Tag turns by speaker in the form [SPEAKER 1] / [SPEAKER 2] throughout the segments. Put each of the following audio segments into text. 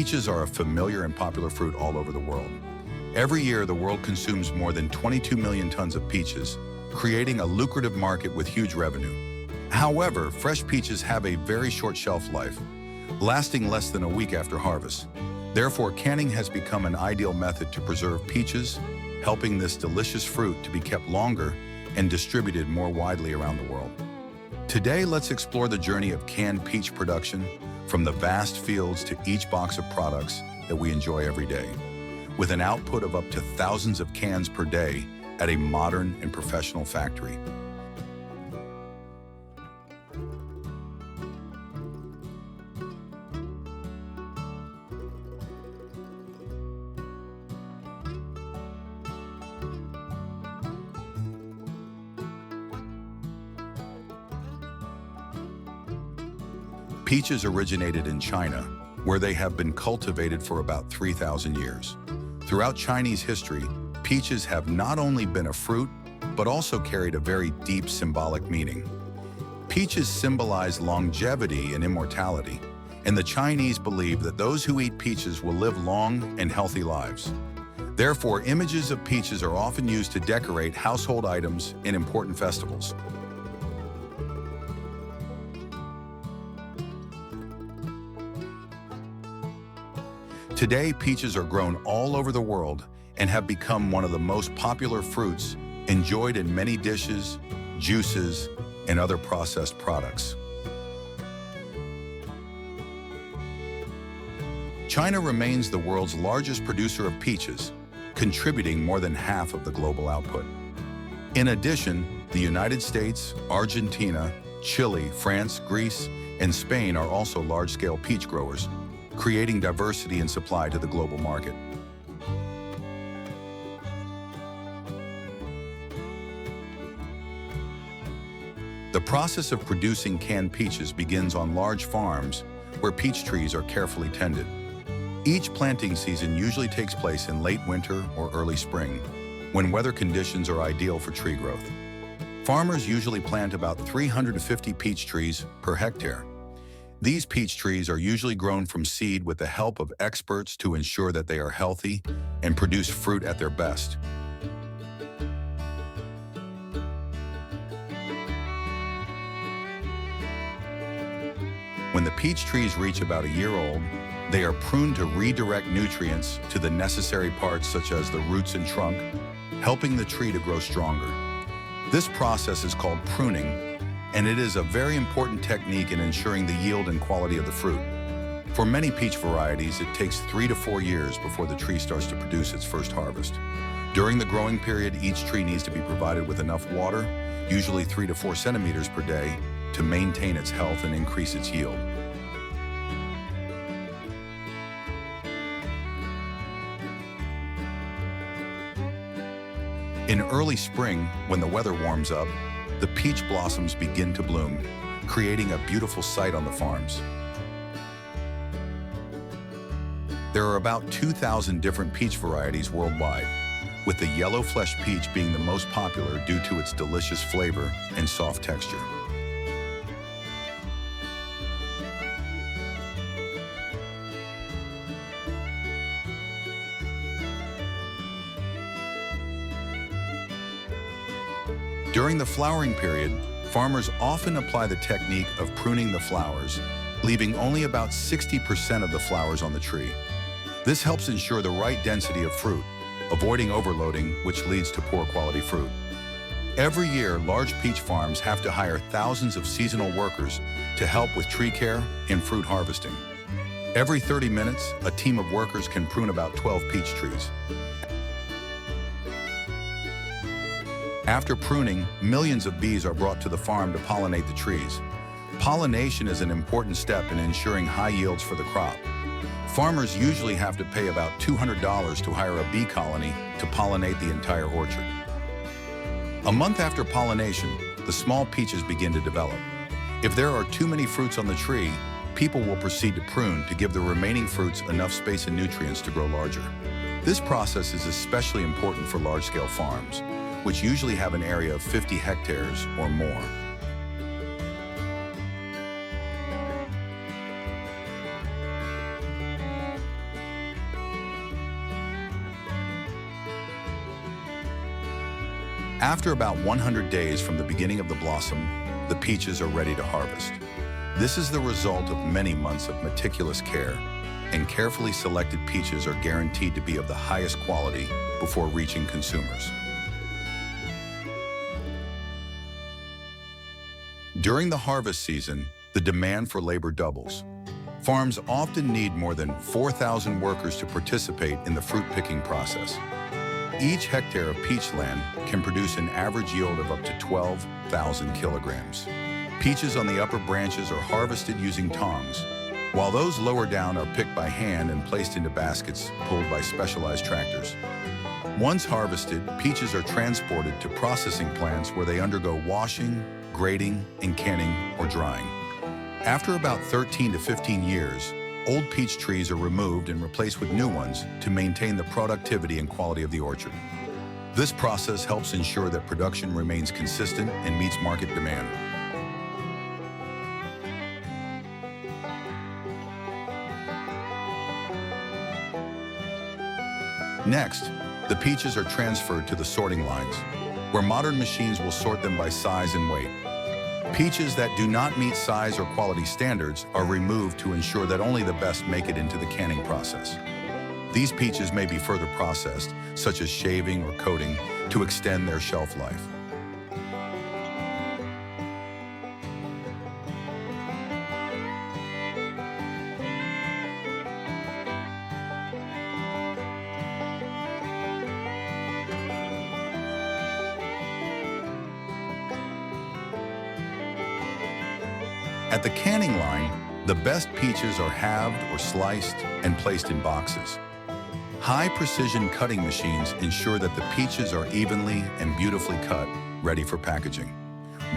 [SPEAKER 1] Peaches are a familiar and popular fruit all over the world. Every year, the world consumes more than 22 million tons of peaches, creating a lucrative market with huge revenue. However, fresh peaches have a very short shelf life, lasting less than a week after harvest. Therefore, canning has become an ideal method to preserve peaches, helping this delicious fruit to be kept longer and distributed more widely around the world. Today, let's explore the journey of canned peach production, from the vast fields to each box of products that we enjoy every day. With an output of up to thousands of cans per day at a modern and professional factory. Peaches originated in China, where they have been cultivated for about 3,000 years. Throughout Chinese history, peaches have not only been a fruit, but also carried a very deep symbolic meaning. Peaches symbolize longevity and immortality, and the Chinese believe that those who eat peaches will live long and healthy lives. Therefore, images of peaches are often used to decorate household items in important festivals. Today, peaches are grown all over the world and have become one of the most popular fruits enjoyed in many dishes, juices, and other processed products. China remains the world's largest producer of peaches, contributing more than half of the global output. In addition, the United States, Argentina, Chile, France, Greece, and Spain are also large-scale peach growers, creating diversity in supply to the global market. The process of producing canned peaches begins on large farms where peach trees are carefully tended. Each planting season usually takes place in late winter or early spring, when weather conditions are ideal for tree growth. Farmers usually plant about 350 peach trees per hectare. These peach trees are usually grown from seed with the help of experts to ensure that they are healthy and produce fruit at their best. When the peach trees reach about a year old, they are pruned to redirect nutrients to the necessary parts such as the roots and trunk, helping the tree to grow stronger. This process is called pruning, and it is a very important technique in ensuring the yield and quality of the fruit. For many peach varieties, it takes 3 to 4 years before the tree starts to produce its first harvest. During the growing period, each tree needs to be provided with enough water, usually 3 to 4 centimeters per day, to maintain its health and increase its yield. In early spring, when the weather warms up, the peach blossoms begin to bloom, creating a beautiful sight on the farms. There are about 2,000 different peach varieties worldwide, with the yellow flesh peach being the most popular due to its delicious flavor and soft texture. During the flowering period, farmers often apply the technique of pruning the flowers, leaving only about 60% of the flowers on the tree. This helps ensure the right density of fruit, avoiding overloading, which leads to poor quality fruit. Every year, large peach farms have to hire thousands of seasonal workers to help with tree care and fruit harvesting. Every 30 minutes, a team of workers can prune about 12 peach trees. After pruning, millions of bees are brought to the farm to pollinate the trees. Pollination is an important step in ensuring high yields for the crop. Farmers usually have to pay about $200 to hire a bee colony to pollinate the entire orchard. A month after pollination, the small peaches begin to develop. If there are too many fruits on the tree, people will proceed to prune to give the remaining fruits enough space and nutrients to grow larger. This process is especially important for large-scale farms, which usually have an area of 50 hectares or more. After about 100 days from the beginning of the blossom, the peaches are ready to harvest. This is the result of many months of meticulous care, and carefully selected peaches are guaranteed to be of the highest quality before reaching consumers. During the harvest season, the demand for labor doubles. Farms often need more than 4,000 workers to participate in the fruit picking process. Each hectare of peach land can produce an average yield of up to 12,000 kilograms. Peaches on the upper branches are harvested using tongs, while those lower down are picked by hand and placed into baskets pulled by specialized tractors. Once harvested, peaches are transported to processing plants where they undergo washing, grading, and canning or drying. After about 13 to 15 years, old peach trees are removed and replaced with new ones to maintain the productivity and quality of the orchard. This process helps ensure that production remains consistent and meets market demand. Next, the peaches are transferred to the sorting lines, where modern machines will sort them by size and weight. Peaches that do not meet size or quality standards are removed to ensure that only the best make it into the canning process. These peaches may be further processed, such as shaving or coating, to extend their shelf life. At the canning line, the best peaches are halved or sliced and placed in boxes. High-precision cutting machines ensure that the peaches are evenly and beautifully cut, ready for packaging.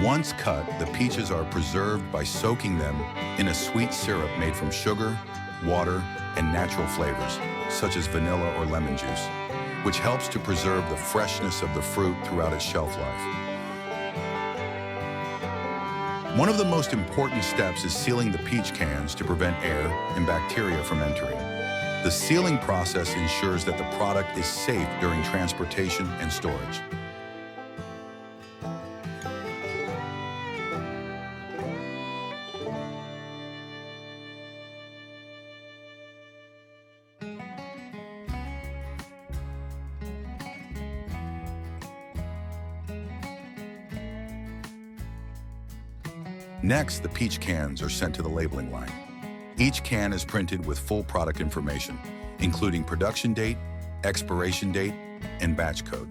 [SPEAKER 1] Once cut, the peaches are preserved by soaking them in a sweet syrup made from sugar, water, and natural flavors, such as vanilla or lemon juice, which helps to preserve the freshness of the fruit throughout its shelf life. One of the most important steps is sealing the peach cans to prevent air and bacteria from entering. The sealing process ensures that the product is safe during transportation and storage. Next, the peach cans are sent to the labeling line. Each can is printed with full product information, including production date, expiration date, and batch code.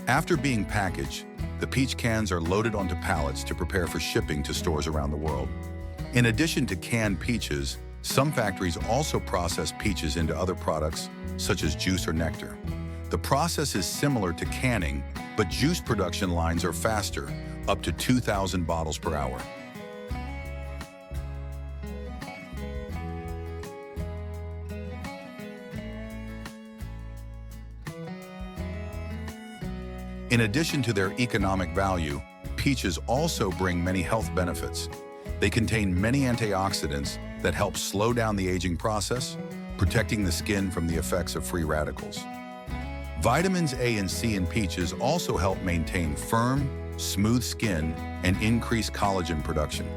[SPEAKER 1] After being packaged, the peach cans are loaded onto pallets to prepare for shipping to stores around the world. In addition to canned peaches, some factories also process peaches into other products, such as juice or nectar. The process is similar to canning, but juice production lines are faster, up to 2,000 bottles per hour. In addition to their economic value, peaches also bring many health benefits. They contain many antioxidants that help slow down the aging process, protecting the skin from the effects of free radicals. Vitamins A and C in peaches also help maintain firm, smooth skin and increase collagen production.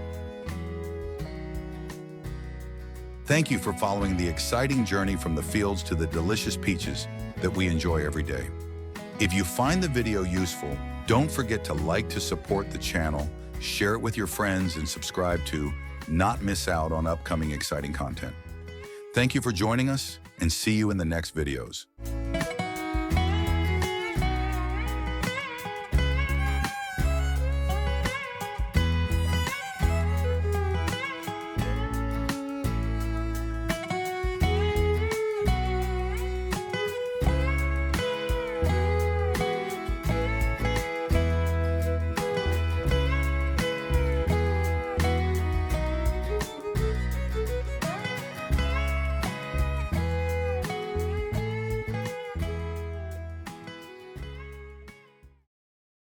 [SPEAKER 1] Thank you for following the exciting journey from the fields to the delicious peaches that we enjoy every day. If you find the video useful, don't forget to like to support the channel, share it with your friends, and subscribe to not miss out on upcoming exciting content. Thank you for joining us, and see you in the next videos.